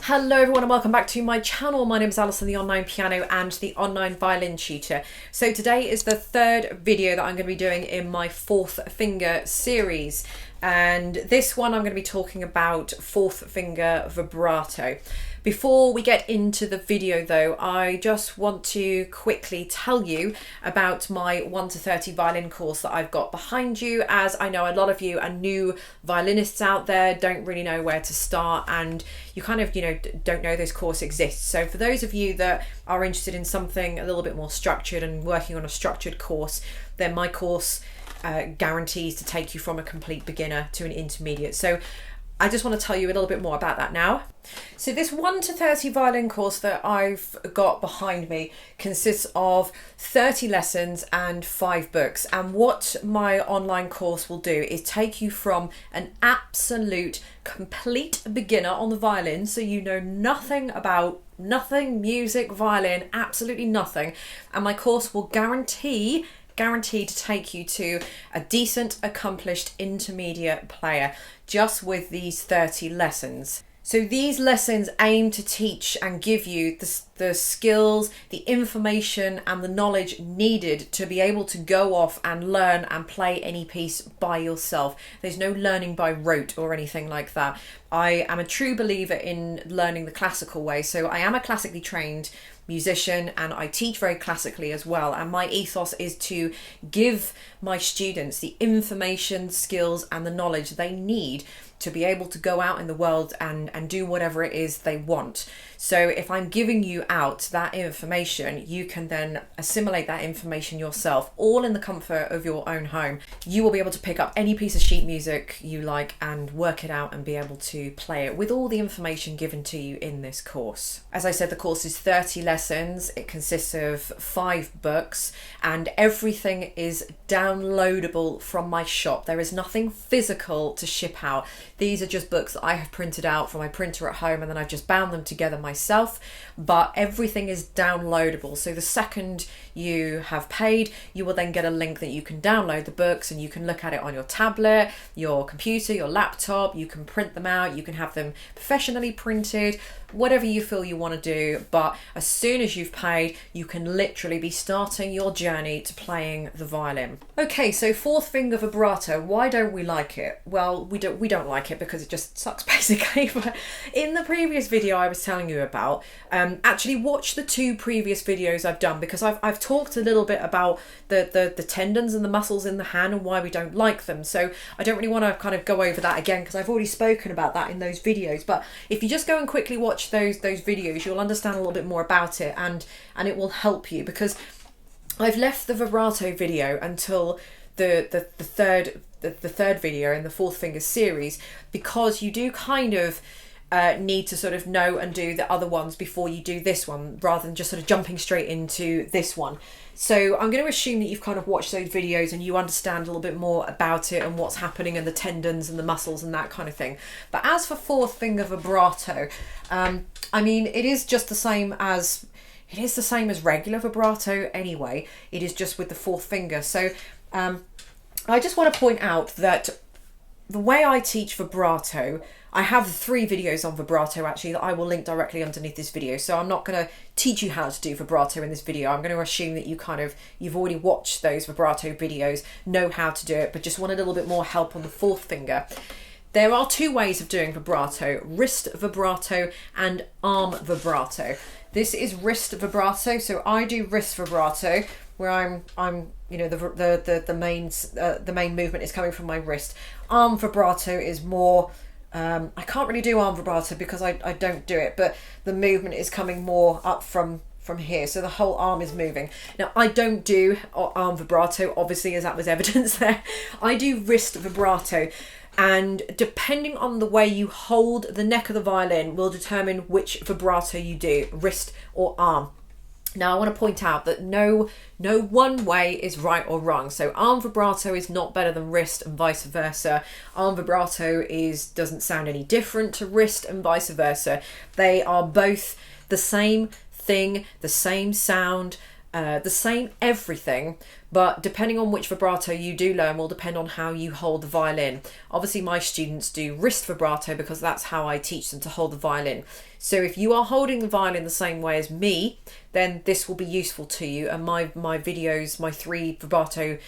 Hello everyone and welcome back to my channel. My name is Alison, the online piano and the online violin tutor. So today is the third video that I'm going to be doing in my fourth finger series. And this one I'm going to be talking about fourth finger vibrato. Before we get into the video though, I just want to quickly tell you about my 1 to 30 violin course that I've got behind you, as I know a lot of you are new violinists out there, don't really know where to start, and you kind of, don't know this course exists. So for those of you that are interested in something a little bit more structured and working on a structured course, then my course guarantees to take you from a complete beginner to an intermediate. So I just want to tell you a little bit more about that now. So this 1 to 30 violin course that I've got behind me consists of 30 lessons and 5 books. And what my online course will do is take you from an absolute complete beginner on the violin, so you know nothing about music, violin, absolutely nothing. And my course will guaranteed to take you to a decent, accomplished intermediate player just with these 30 lessons. So these lessons aim to teach and give you the skills, the information and the knowledge needed to be able to go off and learn and play any piece by yourself. There's no learning by rote or anything like that. I am a true believer in learning the classical way. So I am a classically trained musician and I teach very classically as well, and my ethos is to give my students the information, skills and the knowledge they need to be able to go out in the world and do whatever it is they want. So if I'm giving you out that information, you can then assimilate that information yourself, all in the comfort of your own home. You will be able to pick up any piece of sheet music you like and work it out and be able to play it with all the information given to you in this course. As I said, the course is 30 lessons. It consists of 5 books and everything is downloadable from my shop. There is nothing physical to ship out. These are just books that I have printed out from my printer at home, and then I've just bound them together myself, but everything is downloadable. So the second you have paid, you will then get a link that you can download the books and you can look at it on your tablet, your computer, your laptop. You can print them out, you can have them professionally printed, whatever you feel you want to do. But as soon as you've paid, you can literally be starting your journey to playing the violin. Okay, so fourth finger vibrato, why don't we like it? Well, we don't like it because it just sucks basically. But in the previous video I was telling you about, actually watch the 2 previous videos I've done, because I've talked a little bit about the tendons and the muscles in the hand and why we don't like them. So I don't really want to kind of go over that again because I've already spoken about that in those videos. But if you just go and quickly watch those videos, you'll understand a little bit more about it, and it will help you, because I've left the vibrato video until the third video in the fourth finger series, because you do kind of need to sort of know and do the other ones before you do this one, rather than just sort of jumping straight into this one. So I'm going to assume that you've kind of watched those videos and you understand a little bit more about it and what's happening and the tendons and the muscles and that kind of thing. But as for fourth finger vibrato, I mean, it is just the same as regular vibrato anyway. It is just with the fourth finger. So I just want to point out that the way I teach vibrato, I have 3 videos on vibrato actually that I will link directly underneath this video. So I'm not going to teach you how to do vibrato in this video. I'm going to assume that you've already watched those vibrato videos, know how to do it, but just want a little bit more help on the fourth finger. There are 2 ways of doing vibrato: wrist vibrato and arm vibrato. This is wrist vibrato. So I do wrist vibrato, where I'm the main movement is coming from my wrist. Arm vibrato is more, I can't really do arm vibrato because I don't do it, but the movement is coming more up from here, so the whole arm is moving. Now I don't do arm vibrato, obviously, as that was evidenced there. I do wrist vibrato, and depending on the way you hold the neck of the violin will determine which vibrato you do, wrist or arm. Now I want to point out that no one way is right or wrong. So arm vibrato is not better than wrist and vice versa. Arm vibrato doesn't sound any different to wrist and vice versa. They are both the same thing, the same sound, the same everything, but depending on which vibrato you do learn will depend on how you hold the violin. Obviously my students do wrist vibrato because that's how I teach them to hold the violin. So if you are holding the violin the same way as me, then this will be useful to you, and my videos, my 3 vibrato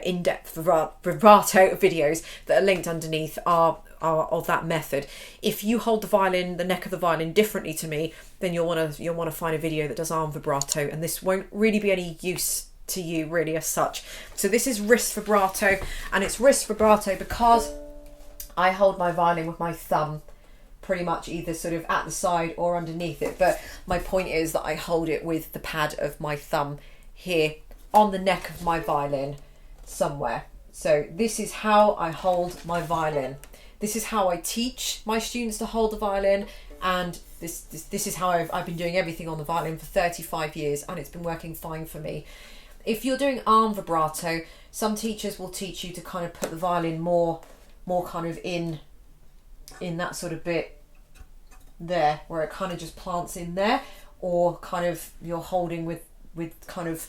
in-depth vibrato videos that are linked underneath are of that method. If you hold the violin, the neck of the violin, differently to me, then you'll want to find a video that does arm vibrato, and this won't really be any use to you really as such. So this is wrist vibrato, and it's wrist vibrato because I hold my violin with my thumb pretty much either sort of at the side or underneath it, but my point is that I hold it with the pad of my thumb here on the neck of my violin somewhere. So this is how I hold my violin. This is how I teach my students to hold the violin, and this is how I've been doing everything on the violin for 35 years, and it's been working fine for me. If you're doing arm vibrato, some teachers will teach you to kind of put the violin more kind of in that sort of bit there, where it kind of just plants in there, or kind of you're holding with kind of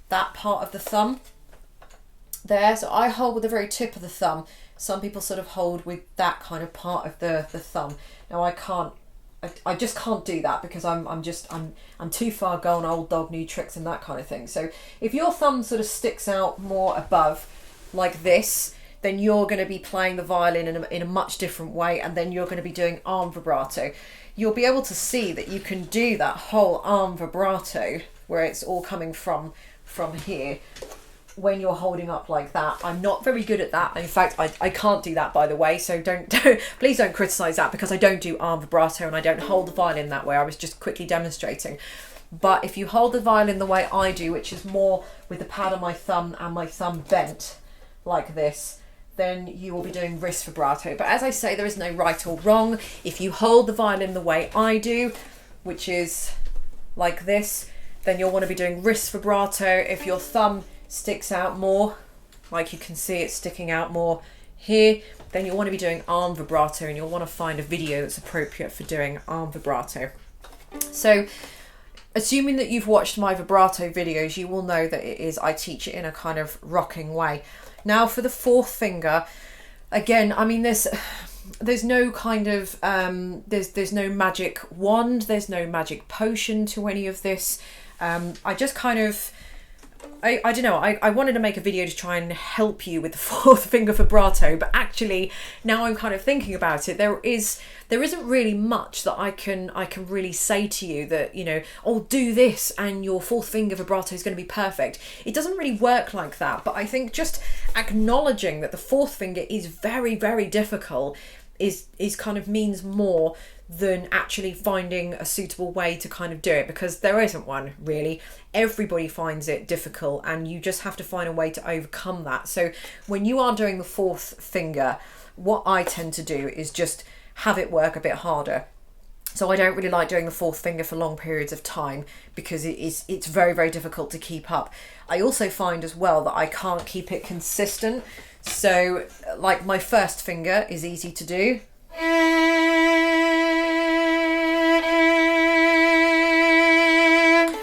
that part of the thumb there. So I hold with the very tip of the thumb. Some people sort of hold with that kind of part of the thumb. Now I just can't do that because I'm too far gone, old dog, new tricks and that kind of thing. So if your thumb sort of sticks out more above like this, then you're going to be playing the violin in a much different way, and then you're going to be doing arm vibrato. You'll be able to see that you can do that whole arm vibrato where it's all coming from here when you're holding up like that. I'm not very good at that. In fact, I can't do that, by the way, so please don't criticize that, because I don't do arm vibrato and I don't hold the violin that way. I was just quickly demonstrating. But if you hold the violin the way I do, which is more with the pad of my thumb and my thumb bent like this, then you will be doing wrist vibrato. But as I say, there is no right or wrong. If you hold the violin the way I do, which is like this, then you'll want to be doing wrist vibrato. If your thumb sticks out more, like you can see it's sticking out more here, then you'll want to be doing arm vibrato, and you'll want to find a video that's appropriate for doing arm vibrato. So assuming that you've watched my vibrato videos, you will know that I teach it in a kind of rocking way. Now for the 4th finger, again, I mean, there's no kind of there's no magic wand, there's no magic potion to any of this. I just kind of I don't know, I wanted to make a video to try and help you with the 4th finger vibrato, but actually now I'm kind of thinking about it, there isn't really much that I can really say to you that, you know, oh, do this and your 4th finger vibrato is going to be perfect. It doesn't really work like that, but I think just acknowledging that the 4th finger is very, very difficult is kind of means more than actually finding a suitable way to kind of do it, because there isn't one really. Everybody finds it difficult, and you just have to find a way to overcome that. So when you are doing the 4th finger, what I tend to do is just have it work a bit harder. So I don't really like doing the 4th finger for long periods of time, because it's very, very difficult to keep up. I also find as well that I can't keep it consistent. So like my 1st finger is easy to do.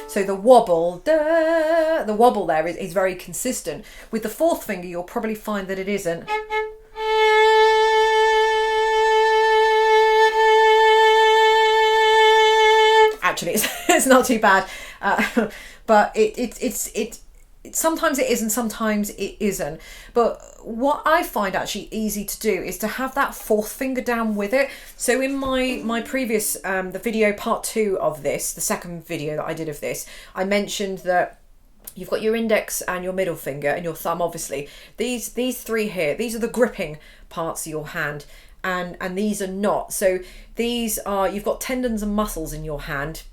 So the wobble there is very consistent. With the 4th finger, you'll probably find that it isn't. Actually, it's not too bad, but it's sometimes it is and sometimes it isn't. But what I find actually easy to do is to have that 4th finger down with it. So in my previous the video part 2 of this, the 2nd video that I did of this, I mentioned that you've got your index and your middle finger and your thumb, obviously. These 3 here, these are the gripping parts of your hand, and these are not. So these are, you've got tendons and muscles in your hand,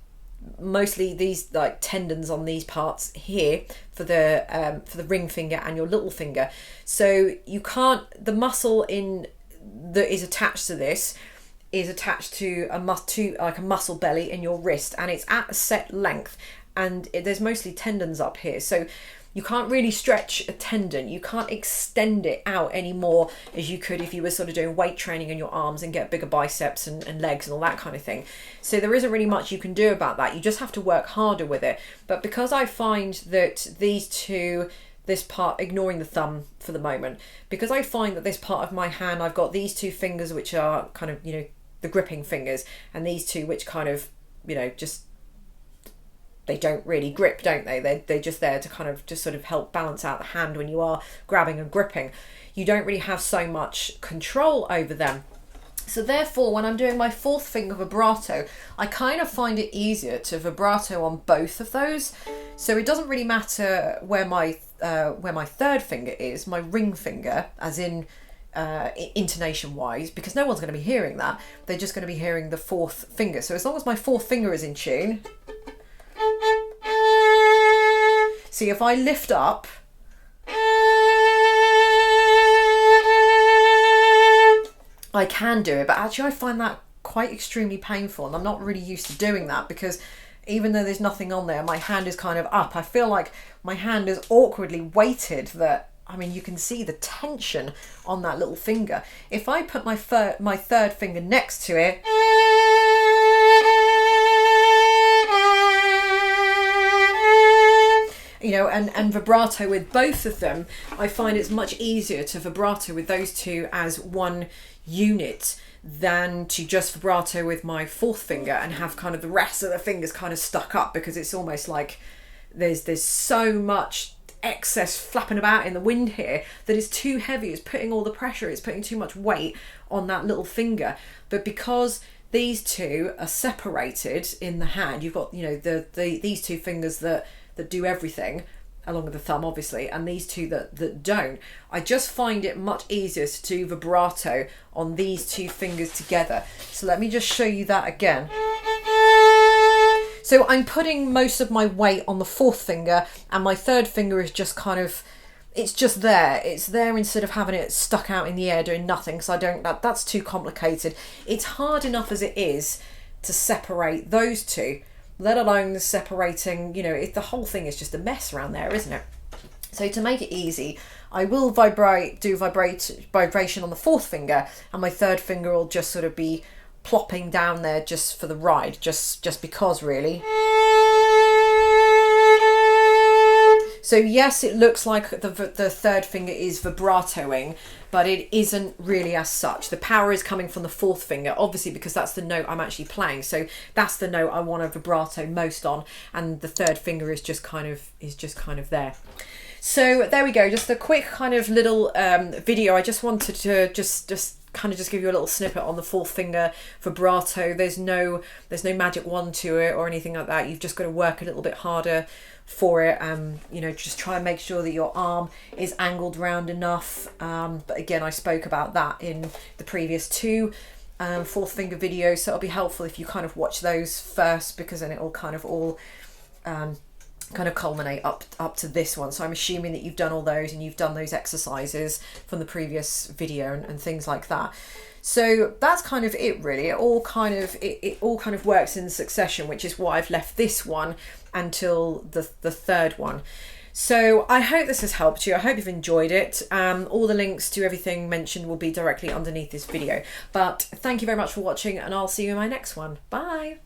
mostly these like tendons on these parts here for the ring finger and your little finger. So you can't, the muscle in that is attached to this is attached to like a muscle belly in your wrist, and it's at a set length, and there's mostly tendons up here, so you can't really stretch a tendon. You can't extend it out anymore as you could if you were sort of doing weight training in your arms and get bigger biceps and legs and all that kind of thing. So there isn't really much you can do about that. You just have to work harder with it. But because I find that these two, this part, ignoring the thumb for the moment, because I find that this part of my hand, I've got these two fingers which are kind of, you know, the gripping fingers, and these two which kind of, you know, just, they don't really grip, don't they? They're just there to kind of just sort of help balance out the hand when you are grabbing and gripping. You don't really have so much control over them. So therefore, when I'm doing my fourth finger vibrato, I kind of find it easier to vibrato on both of those. So it doesn't really matter where my third finger is, my ring finger, as in intonation wise, because no one's going to be hearing that. They're just going to be hearing the fourth finger. So as long as my fourth finger is in tune, see, if I lift up, I can do it, but actually I find that quite extremely painful, and I'm not really used to doing that, because even though there's nothing on there, my hand is kind of up. I feel like my hand is awkwardly weighted, that, I mean, you can see the tension on that little finger. If I put my third finger next to it, you know, and vibrato with both of them, I find it's much easier to vibrato with those two as one unit than to just vibrato with my fourth finger and have kind of the rest of the fingers kind of stuck up, because it's almost like there's so much excess flapping about in the wind here that it's too heavy. It's putting all the pressure, it's putting too much weight on that little finger. But because these two are separated in the hand, you've got, you know, these two fingers that do everything, along with the thumb obviously, and these two that don't, I just find it much easier to do vibrato on these two fingers together. So let me just show you that again. So I'm putting most of my weight on the fourth finger, and my third finger is just kind of, it's just there. It's there instead of having it stuck out in the air doing nothing, because I don't, that's too complicated. It's hard enough as it is to separate those two, let alone the separating, you know, the whole thing is just a mess around there, isn't it? So to make it easy, I will do vibration on the fourth finger, and my third finger will just sort of be plopping down there just for the ride, just because, really. So yes, it looks like the third finger is vibratoing, but it isn't really as such. The power is coming from the fourth finger, obviously, because that's the note I'm actually playing. So that's the note I want to vibrato most on, and the third finger is just kind of there. So there we go. Just a quick kind of little video. I just wanted to just give you a little snippet on the fourth finger vibrato. There's no magic wand to it or anything like that. You've just got to work a little bit harder for it. You know, just try and make sure that your arm is angled round enough. But again, I spoke about that in the previous two fourth finger videos, so it'll be helpful if you kind of watch those first, because then it will kind of all kind of culminate up to this one. So I'm assuming that you've done all those and you've done those exercises from the previous video and things like that. So that's kind of it, really. It all kind of works in succession, which is why I've left this one until the third one. So I hope this has helped you. I hope you've enjoyed it. All the links to everything mentioned will be directly underneath this video. But thank you very much for watching, and I'll see you in my next one. Bye.